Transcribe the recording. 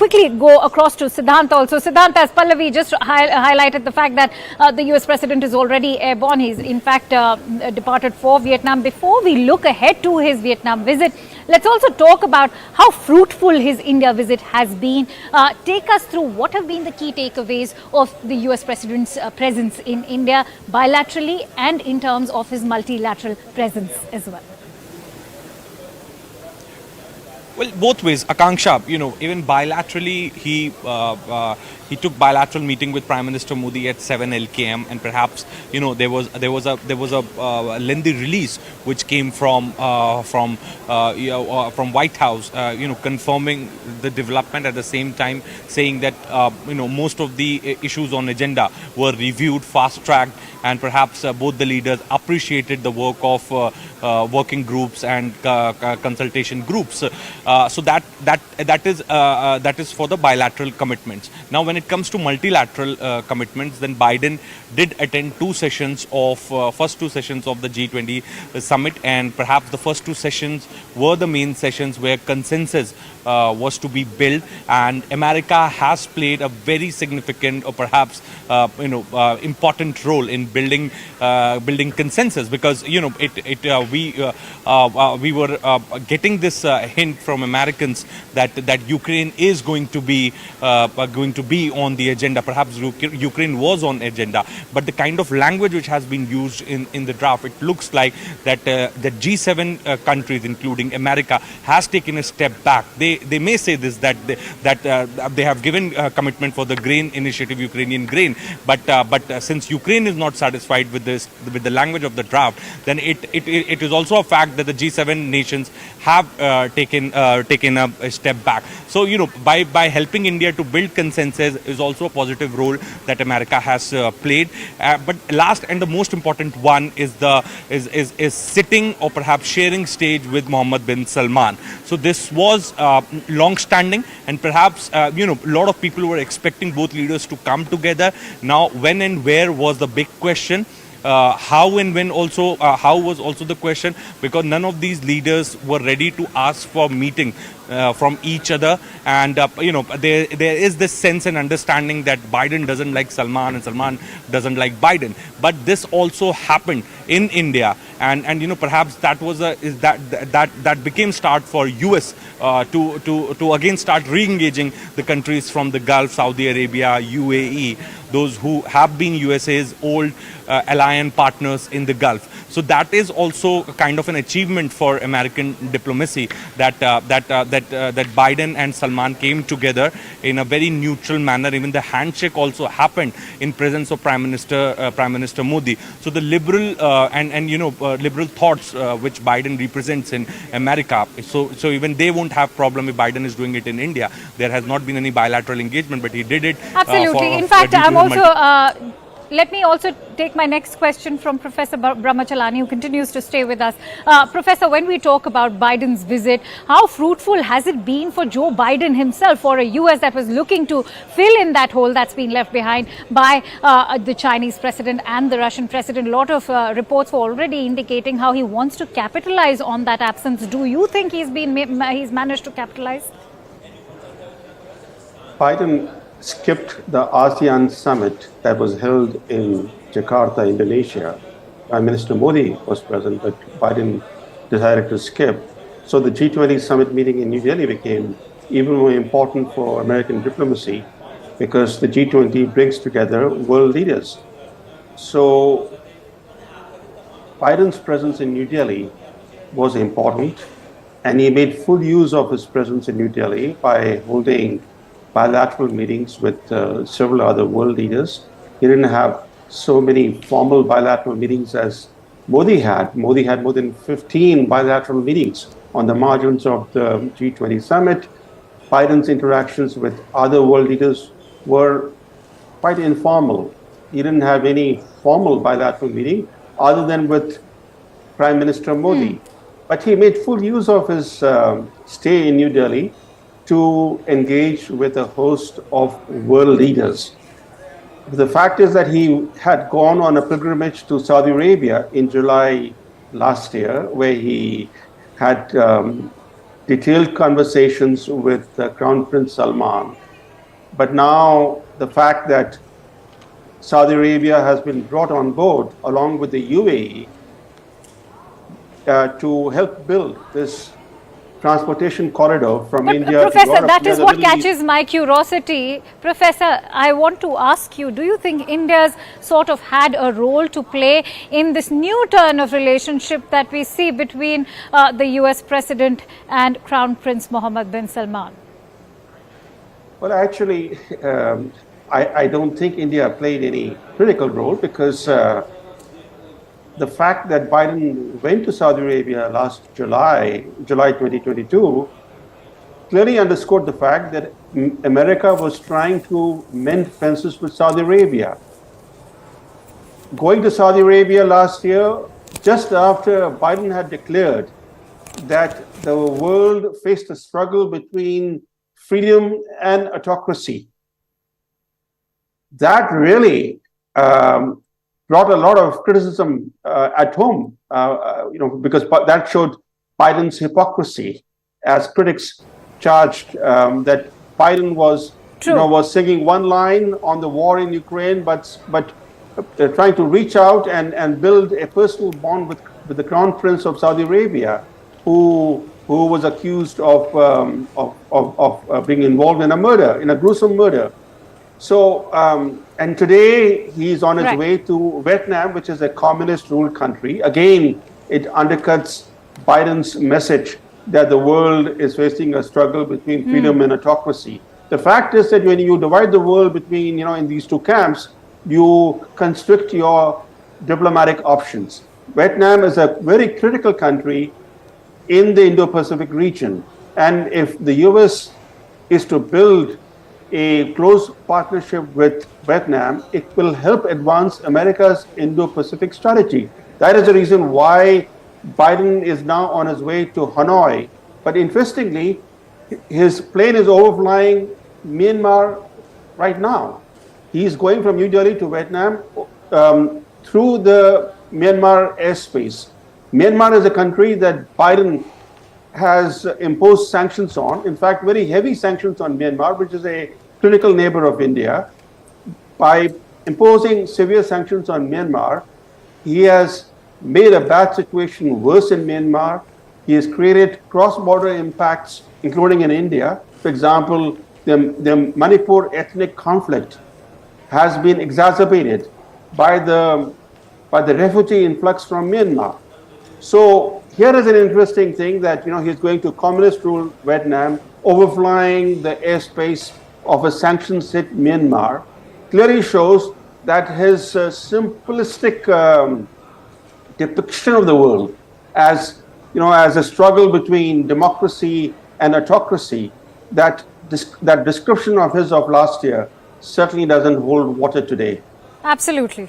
quickly go across to Siddhant also. Siddhant, as Pallavi just highlighted the fact that the US President is already airborne. He's in fact departed for Vietnam. Before we look ahead to his Vietnam visit, let's also talk about how fruitful his India visit has been. Take us through what have been the key takeaways of the US President's presence in India bilaterally and in terms of his multilateral presence as well. Well, both ways, Akanksha, even bilaterally, he took bilateral meeting with Prime Minister Modi at 7 LKM, and perhaps there was a lengthy release which came from White House, confirming the development, at the same time saying that most of the issues on agenda were reviewed, fast tracked, and perhaps both the leaders appreciated the work of working groups and consultation groups. So that is for the bilateral commitments. Now, when it comes to multilateral commitments, then Biden did attend first two sessions of the G20 summit, and perhaps the first two sessions were the main sessions where consensus was to be built, and America has played a very significant, or perhaps important role in building consensus, because we were getting this hint from Americans that Ukraine is going to be on the agenda. Perhaps Ukraine was on agenda, but the kind of language which has been used in the draft, it looks like that the G7 countries, including America, has taken a step back. They may say this, that they have given commitment for the grain initiative, Ukrainian grain, but since Ukraine is not satisfied with the language of the draft, then it is also a fact that the G7 nations have taken a step back. So by helping India to build consensus is also a positive role that America has played. But last and the most important one is sitting or perhaps sharing stage with Mohammed bin Salman. So this was long-standing, and perhaps a lot of people were expecting both leaders to come together. Now, when and where was the big question. How and when also, how was also the question, because none of these leaders were ready to ask for meeting from each other, and there is this sense and understanding that Biden doesn't like Salman and Salman doesn't like Biden. But this also happened in India, and perhaps that was that became start for US to again start re-engaging the countries from the Gulf, Saudi Arabia, UAE, those who have been USA's old alliance partners in the Gulf. So that is also kind of an achievement for American diplomacy, that Biden and Salman came together in a very neutral manner. Even the handshake also happened in presence of Prime Minister Modi. So the liberal liberal thoughts which Biden represents in America. So even they won't have problem if Biden is doing it in India. There has not been any bilateral engagement, but he did it. Absolutely. In fact, I'm also. Let me also take my next question from Professor Brahmachalani, who continues to stay with us. Professor, when we talk about Biden's visit, how fruitful has it been for Joe Biden himself, for a US that was looking to fill in that hole that's been left behind by the Chinese president and the Russian president? A lot of reports were already indicating how he wants to capitalize on that absence. Do you think he's managed to capitalize? Biden skipped the ASEAN summit that was held in Jakarta, Indonesia. Prime Minister Modi was present, but Biden decided to skip. So the G20 summit meeting in New Delhi became even more important for American diplomacy, because the G20 brings together world leaders. So Biden's presence in New Delhi was important, and he made full use of his presence in New Delhi by holding bilateral meetings with several other world leaders. He didn't have so many formal bilateral meetings as Modi had. Modi had more than 15 bilateral meetings on the margins of the G20 summit. Biden's interactions with other world leaders were quite informal. He didn't have any formal bilateral meeting other than with Prime Minister Modi. But he made full use of his stay in New Delhi to engage with a host of world leaders. The fact is that he had gone on a pilgrimage to Saudi Arabia in July last year, where he had detailed conversations with Crown Prince Salman. But now the fact that Saudi Arabia has been brought on board along with the UAE to help build this transportation corridor from But India to Professor, Europe. that is the what Middle East. catches my curiosity. Professor, I want to ask you, do you think India's sort of had a role to play in this new turn of relationship that we see between the US President and Crown Prince Mohammed bin Salman? Well, actually, I don't think India played any critical role because the fact that Biden went to Saudi Arabia last July 2022, clearly underscored the fact that America was trying to mend fences with Saudi Arabia. Going to Saudi Arabia last year, just after Biden had declared that the world faced a struggle between freedom and autocracy, that really brought a lot of criticism at home, because that showed Biden's hypocrisy, as critics charged that Biden was, was singing one line on the war in Ukraine, but trying to reach out and build a personal bond with the Crown Prince of Saudi Arabia, who was accused of being involved in a murder, in a gruesome murder. So, and today he's on his way to Vietnam, which is a communist-ruled country. Again, it undercuts Biden's message that the world is facing a struggle between freedom and autocracy. The fact is that when you divide the world between, in these two camps, you constrict your diplomatic options. Vietnam is a very critical country in the Indo-Pacific region. And if the US is to build a close partnership with Vietnam, it will help advance America's Indo-Pacific strategy. That is the reason why Biden is now on his way to Hanoi. But interestingly, his plane is overflying Myanmar right now. He's going from New Delhi to Vietnam through the Myanmar airspace. Myanmar is a country that Biden has imposed sanctions on, in fact, very heavy sanctions on Myanmar, which is a critical neighbor of India. By imposing severe sanctions on Myanmar, he has made a bad situation worse in Myanmar. He has created cross-border impacts, including in India. For example, the Manipur ethnic conflict has been exacerbated by the refugee influx from Myanmar. So here is an interesting thing that, he's going to communist-ruled Vietnam, overflying the airspace of a sanctions-hit Myanmar, clearly shows that his simplistic depiction of the world as, as a struggle between democracy and autocracy, that description of his of last year certainly doesn't hold water today. Absolutely.